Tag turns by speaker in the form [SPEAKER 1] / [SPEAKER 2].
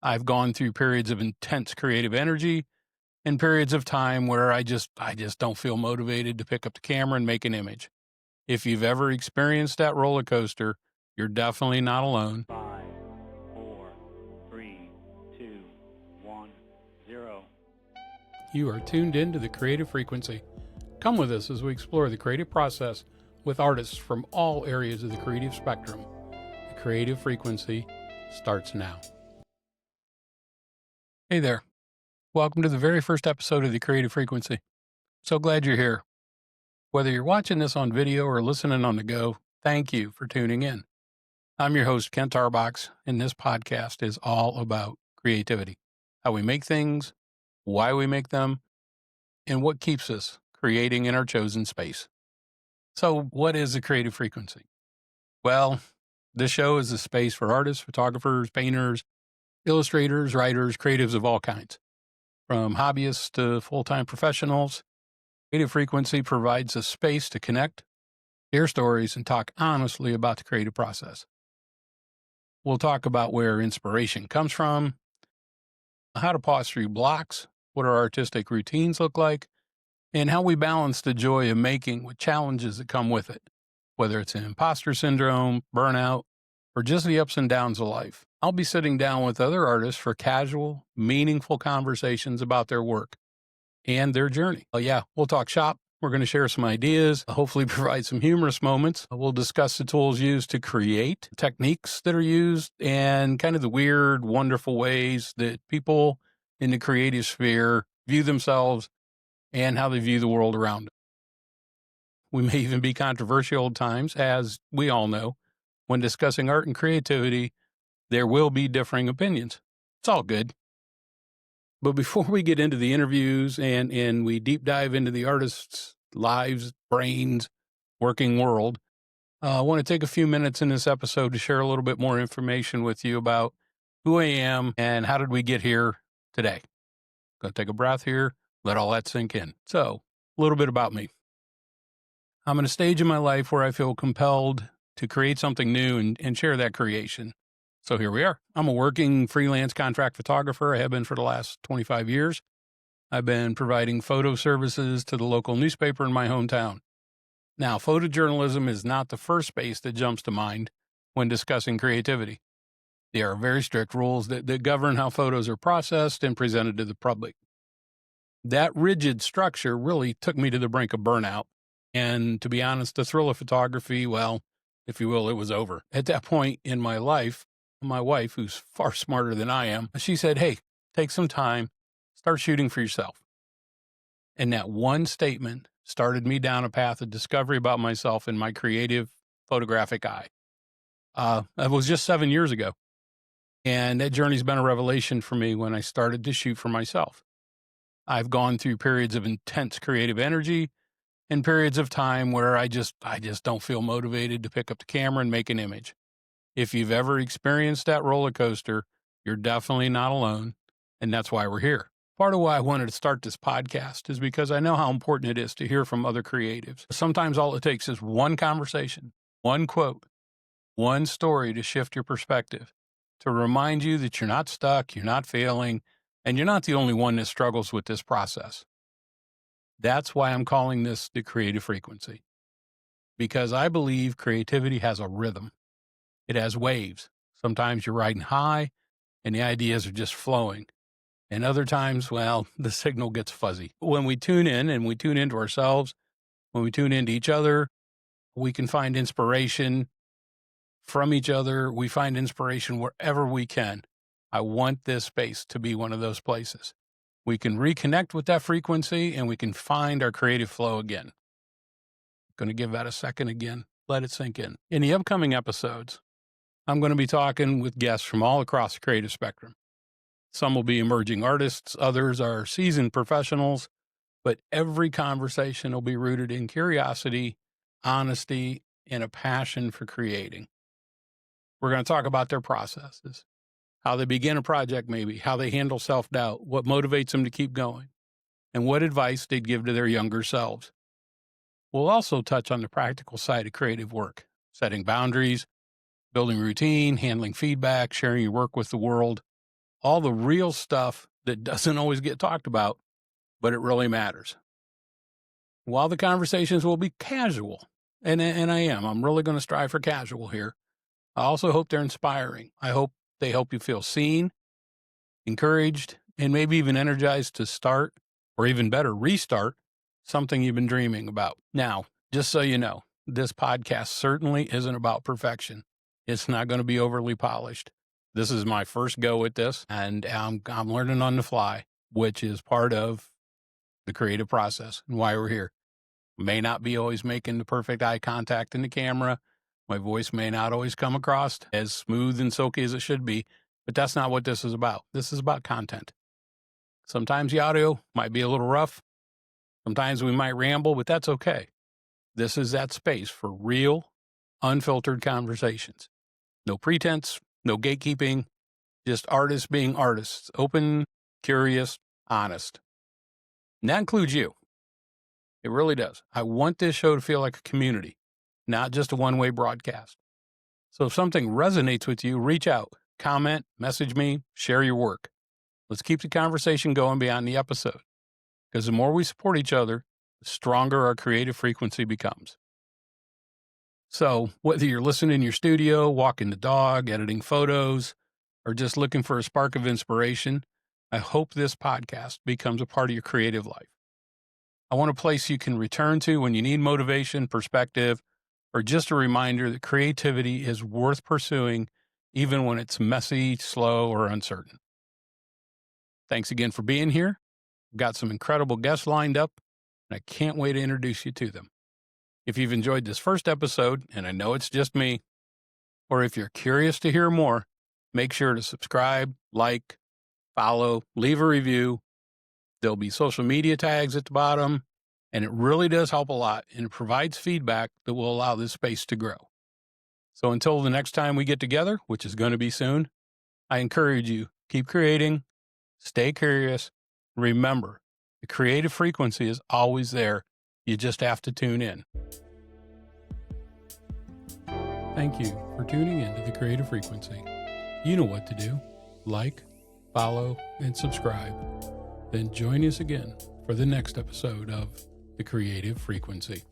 [SPEAKER 1] I've gone through periods of intense creative energy and periods of time where I just don't feel motivated to pick up the camera and make an image. If you've ever experienced that roller coaster, you're definitely not alone.
[SPEAKER 2] 5, 4, 3, 2, 1, 0.
[SPEAKER 1] You are tuned into the creative frequency. Come with us as we explore the creative process with artists from all areas of the creative spectrum. The creative frequency starts now. Hey there. Welcome to the very first episode of the creative frequency. So glad you're here. Whether you're watching this on video or listening on the go, thank you for tuning in. I'm your host, Kent Tarbox, and this podcast is all about creativity, how we make things, why we make them, and what keeps us creating in our chosen space. So, what is the creative frequency? Well, this show is a space for artists, photographers, painters, illustrators, writers, creatives of all kinds. From hobbyists to full-time professionals, creative frequency provides a space to connect, share stories, and talk honestly about the creative process. We'll talk about where inspiration comes from, how to pause through blocks, what our artistic routines look like, and how we balance the joy of making with challenges that come with it, whether it's imposter syndrome, burnout, or just the ups and downs of life. I'll be sitting down with other artists for casual, meaningful conversations about their work and their journey. We'll talk shop. We're going to share some ideas, hopefully provide some humorous moments. We'll discuss the tools used to create, techniques that are used, and kind of the weird, wonderful ways that people in the creative sphere view themselves and how they view the world around them. We may even be controversial at times, as we all know. When discussing art and creativity, there will be differing opinions. It's all good. But before we get into the interviews and we deep dive into the artists' lives, brains, working world, I want to take a few minutes in this episode to share a little bit more information with you about who I am and how did we get here today. Going to take a breath here, let all that sink in. So, a little bit about me. I'm at a stage in my life where I feel compelled to create something new and share that creation. So here we are. I'm a working freelance contract photographer. I have been for the last 25 years. I've been providing photo services to the local newspaper in my hometown. Now, photojournalism is not the first space that jumps to mind when discussing creativity. There are very strict rules that govern how photos are processed and presented to the public. That rigid structure really took me to the brink of burnout. And to be honest, the thrill of photography, well, if you will, it was over. At that point in my life, my wife, who's far smarter than I am, she said, hey, take some time, start shooting for yourself. And that one statement started me down a path of discovery about myself and my creative photographic eye. That was just 7 years ago. And that journey's been a revelation for me when I started to shoot for myself. I've gone through periods of intense creative energy and periods of time where I just don't feel motivated to pick up the camera and make an image. If you've ever experienced that roller coaster, you're definitely not alone, and that's why we're here. Part of why I wanted to start this podcast is because I know how important it is to hear from other creatives. Sometimes all it takes is one conversation, one quote, one story to shift your perspective, to remind you that you're not stuck, you're not failing, and you're not the only one that struggles with this process. That's why I'm calling this the creative frequency, because I believe creativity has a rhythm. It has waves. Sometimes you're riding high and the ideas are just flowing. And other times, well, the signal gets fuzzy. When we tune in and we tune into ourselves, when we tune into each other, we can find inspiration from each other. We find inspiration wherever we can. I want this space to be one of those places. We can reconnect with that frequency and we can find our creative flow again. Going to give that a second again. Let it sink in. In the upcoming episodes, I'm going to be talking with guests from all across the creative spectrum. Some will be emerging artists, others are seasoned professionals, but every conversation will be rooted in curiosity, honesty, and a passion for creating. We're going to talk about their processes, how they begin a project maybe, how they handle self-doubt, what motivates them to keep going, and what advice they'd give to their younger selves. We'll also touch on the practical side of creative work, setting boundaries, building routine, handling feedback, sharing your work with the world. all the real stuff that doesn't always get talked about, but it really matters. While the conversations will be casual, and I'm really going to strive for casual here, I also hope they're inspiring. I hope they help you feel seen, encouraged, and maybe even energized to start, or even better, restart something you've been dreaming about. Now, just so you know, this podcast certainly isn't about perfection. It's not going to be overly polished. This is my first go at this, and I'm learning on the fly, which is part of the creative process and why we're here. May not be always making the perfect eye contact in the camera. My voice may not always come across as smooth and silky as it should be, but that's not what this is about. This is about content. Sometimes the audio might be a little rough. Sometimes we might ramble, but that's okay. This is that space for real, unfiltered conversations. No pretense, no gatekeeping, just artists being artists, open, curious, honest. And that includes you. It really does. I want this show to feel like a community, not just a one-way broadcast. So if something resonates with you, reach out, comment, message me, share your work. Let's keep the conversation going beyond the episode, because the more we support each other, the stronger our creative frequency becomes. So whether you're listening in your studio, walking the dog, editing photos, or just looking for a spark of inspiration, I hope this podcast becomes a part of your creative life. I want a place you can return to when you need motivation, perspective, or just a reminder that creativity is worth pursuing even when it's messy, slow, or uncertain. Thanks again for being here. I've got some incredible guests lined up, and I can't wait to introduce you to them. If you've enjoyed this first episode, and I know it's just me, or if you're curious to hear more, make sure to subscribe, like, follow, leave a review. There'll be social media tags at the bottom, and it really does help a lot, and it provides feedback that will allow this space to grow. So until the next time we get together, which is going to be soon, I encourage you, keep creating, stay curious. Remember, the creative frequency is always there. You just have to tune in. Thank you for tuning in to The Creative Frequency. You know what to do. Like, follow, and subscribe. Then join us again for the next episode of The Creative Frequency.